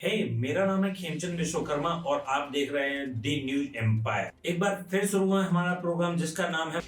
मेरा नाम है खेमचंद विश्वकर्मा और आप देख रहे हैं दी न्यूज एम्पायर। एक बार फिर शुरू हुआ हमारा प्रोग्राम जिसका नाम है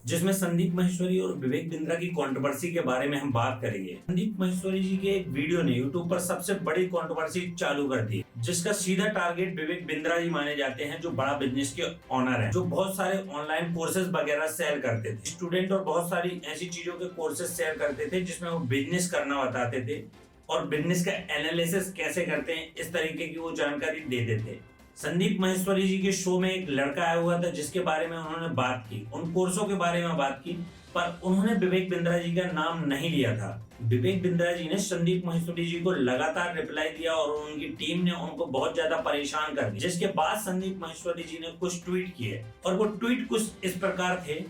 जिसमें संदीप माहेश्वरी और विवेक बिंद्रा की कंट्रोवर्सी के बारे में हम बात करेंगे। संदीप माहेश्वरी जी के एक वीडियो ने यूट्यूब पर सबसे बड़ी कंट्रोवर्सी चालू कर दी, जिसका सीधा टारगेट विवेक बिंद्रा जी माने जाते हैं, जो बड़ा बिजनेस के ओनर हैं, जो बहुत सारे ऑनलाइन कोर्सेज वगैरह सेल करते थे। स्टूडेंट और बहुत सारी ऐसी चीजों के कोर्सेज सेल करते थे जिसमें वो बिजनेस करना बताते थे और बिजनेस का एनालिसिस कैसे करते हैं इस तरीके की वो जानकारी देते थे। संदीप माहेश्वरी जी के शो में एक लड़का आया हुआ था जिसके बारे में उन्होंने बात की, उन कोर्सों के बारे में बात की, पर उन्होंने विवेक बिंद्रा जी का नाम नहीं लिया था। विवेक बिंद्रा जी ने संदीप माहेश्वरी जी को लगातार रिप्लाई दिया और उनकी टीम ने उनको बहुत ज्यादा परेशान कर दिया, जिसके बाद संदीप माहेश्वरी जी ने कुछ ट्वीट किए और वो ट्वीट कुछ इस प्रकार थे।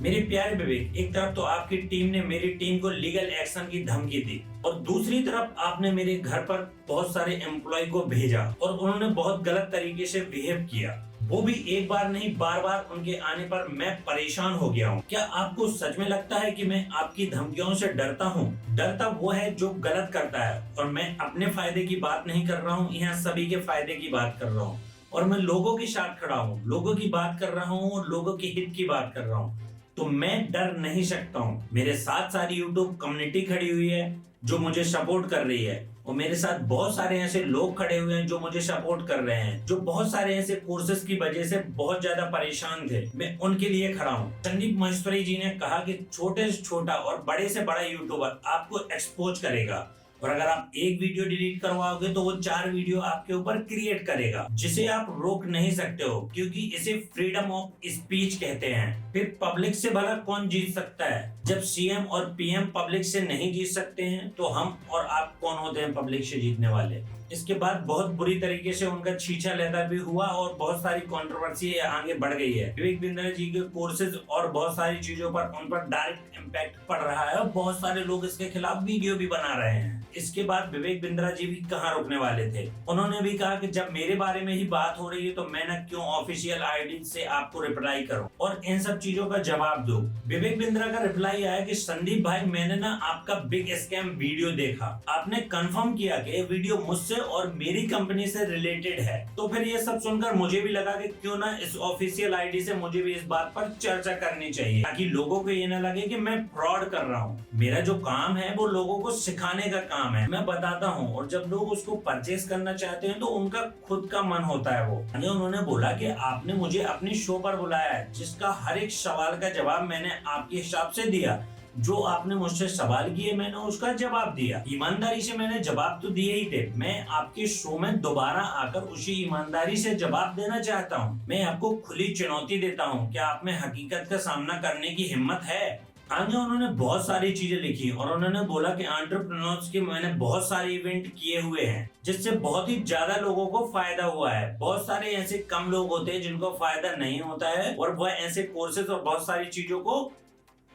मेरे प्यारे विवेक, एक तरफ तो आपकी टीम ने मेरी टीम को लीगल एक्शन की धमकी दी और दूसरी तरफ आपने मेरे घर पर बहुत सारे एम्प्लॉय को भेजा और उन्होंने बहुत गलत तरीके से बिहेव किया, वो भी एक बार नहीं बार बार उनके आने पर मैं परेशान हो गया हूँ। क्या आपको सच में लगता है कि मैं आपकी धमकियों से डरता हूँ? डरता वो है जो गलत करता है और मैं अपने फायदे की बात नहीं कर रहा हूँ, यहाँ सभी के फायदे की बात कर रहा हूँ और मैं लोगों के साथ खड़ा हूँ, लोगों की बात कर रहा हूँ और लोगों के हित की बात कर रहा हूँ, तो मैं डर नहीं सकता हूँ। मेरे साथ सारी यूट्यूब कम्युनिटी खड़ी हुई है जो मुझे सपोर्ट कर रही है और मेरे साथ बहुत सारे ऐसे लोग खड़े हुए हैं जो मुझे सपोर्ट कर रहे हैं, जो बहुत सारे ऐसे कोर्सेज की वजह से बहुत ज्यादा परेशान थे, मैं उनके लिए खड़ा हूँ। संदीप माहेश्वरी जी ने कहा कि छोटे से छोटा और बड़े से बड़ा यूट्यूबर आपको एक्सपोज करेगा और अगर आप एक वीडियो डिलीट करवाओगे तो वो 4 वीडियो आपके ऊपर क्रिएट करेगा, जिसे आप रोक नहीं सकते हो क्योंकि इसे फ्रीडम ऑफ स्पीच कहते हैं। फिर पब्लिक से भला कौन जीत सकता है? जब सीएम और पीएम पब्लिक से नहीं जीत सकते हैं तो हम और आप कौन होते हैं पब्लिक से जीतने वाले? इसके बाद बहुत बुरी तरीके से उनका छीछा लेदा भी हुआ और बहुत सारी कंट्रोवर्सी आगे बढ़ गई है। विवेक बिंद्रा जी के कोर्सेज और बहुत सारी चीजों पर उन पर डायरेक्ट इम्पैक्ट पड़ रहा है और बहुत सारे लोग इसके खिलाफ वीडियो भी बना रहे हैं। इसके बाद विवेक बिंद्रा जी भी कहाँ रुकने वाले थे, उन्होंने भी कहा कि जब मेरे बारे में ही बात हो रही है तो मैं ना क्यों ऑफिशियल आईडी से आपको रिप्लाई करूं और इन सब चीजों का जवाब दो। विवेक बिंद्रा का रिप्लाई आया कि संदीप भाई, मैंने ना आपका बिग स्कैम वीडियो देखा, आपने कंफर्म किया कि वीडियो मुझसे और मेरी कंपनी से रिलेटेड है। तो फिर ये सब सुनकर मुझे भी लगा कि क्यों ना इस ऑफिशियल आईडी से मुझे भी इस बात पर चर्चा करनी चाहिए, ताकि लोगों को ये ना लगे कि मैं फ्रॉड कर रहा हूँ। मेरा जो काम है वो लोगों को सिखाने का काम है, मैं बताता हूँ और जब लोग उसको परचेस करना चाहते हैं तो उनका खुद का मन होता है। वो उन्होंने बोला कि आपने मुझे अपनी शो पर बुलाया है, जिसका हर एक सवाल का जवाब मैंने आपके हिसाब से दिया, जो आपने मुझसे सवाल किए मैंने उसका जवाब दिया। ईमानदारी से मैंने जवाब तो दिए ही थे, मैं आपके शो में दोबारा आकर उसी ईमानदारी से जवाब देना चाहता हूँ। मैं आपको खुली चुनौती देता हूँ, क्या आप में हकीकत का सामना करने की हिम्मत है? आगे उन्होंने बहुत सारी चीजें लिखी और उन्होंने बोला कि एंटरप्रेन्योर्स के मैंने बहुत सारे इवेंट किए हुए हैं जिससे बहुत ही ज्यादा लोगों को फायदा हुआ है। बहुत सारे ऐसे कम लोग होते हैं जिनको फायदा नहीं होता है और वह ऐसे कोर्सेज और बहुत सारी चीजों को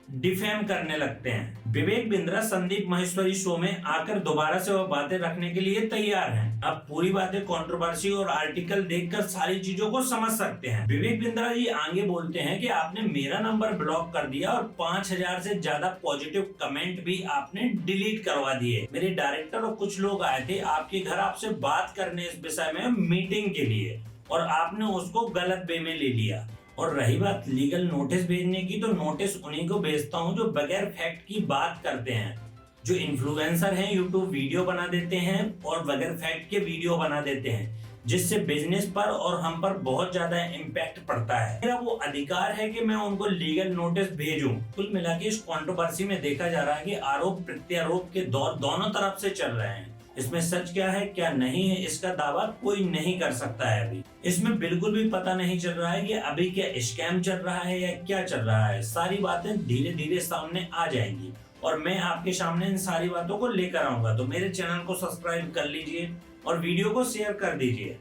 डिफेम करने लगते हैं। विवेक बिंद्रा संदीप माहेश्वरी शो में आकर दोबारा से वह बातें रखने के लिए तैयार हैं। अब पूरी बातें कंट्रोवर्सी और आर्टिकल देखकर सारी चीजों को समझ सकते हैं। विवेक बिंद्रा जी आगे बोलते हैं कि आपने मेरा नंबर ब्लॉक कर दिया और 5000 से ज्यादा पॉजिटिव कमेंट भी आपने डिलीट करवा दिए। मेरे डायरेक्टर और कुछ लोग आए थे आपके घर आपसे बात करने इस विषय में मीटिंग के लिए और आपने उसको गलत वे में ले लिया। और रही बात लीगल नोटिस भेजने की, तो नोटिस उन्हीं को भेजता हूं जो बगैर फैक्ट की बात करते हैं, जो इन्फ्लुएंसर हैं, यूट्यूब वीडियो बना देते हैं और बगैर फैक्ट के वीडियो बना देते हैं, जिससे बिजनेस पर और हम पर बहुत ज्यादा इम्पैक्ट पड़ता है। मेरा वो अधिकार है कि मैं उनको लीगल नोटिस भेजूं। कुल मिला के इस कंट्रोवर्सी में देखा जा रहा है कि आरोप प्रत्यारोप के दौर दोनों तरफ से चल रहे हैं। इसमें सच क्या है क्या नहीं है इसका दावा कोई नहीं कर सकता है। अभी इसमें बिल्कुल भी पता नहीं चल रहा है कि अभी क्या स्कैम चल रहा है या क्या चल रहा है। सारी बातें धीरे धीरे सामने आ जाएंगी और मैं आपके सामने इन सारी बातों को लेकर आऊंगा। तो मेरे चैनल को सब्सक्राइब कर लीजिए और वीडियो को शेयर कर दीजिए।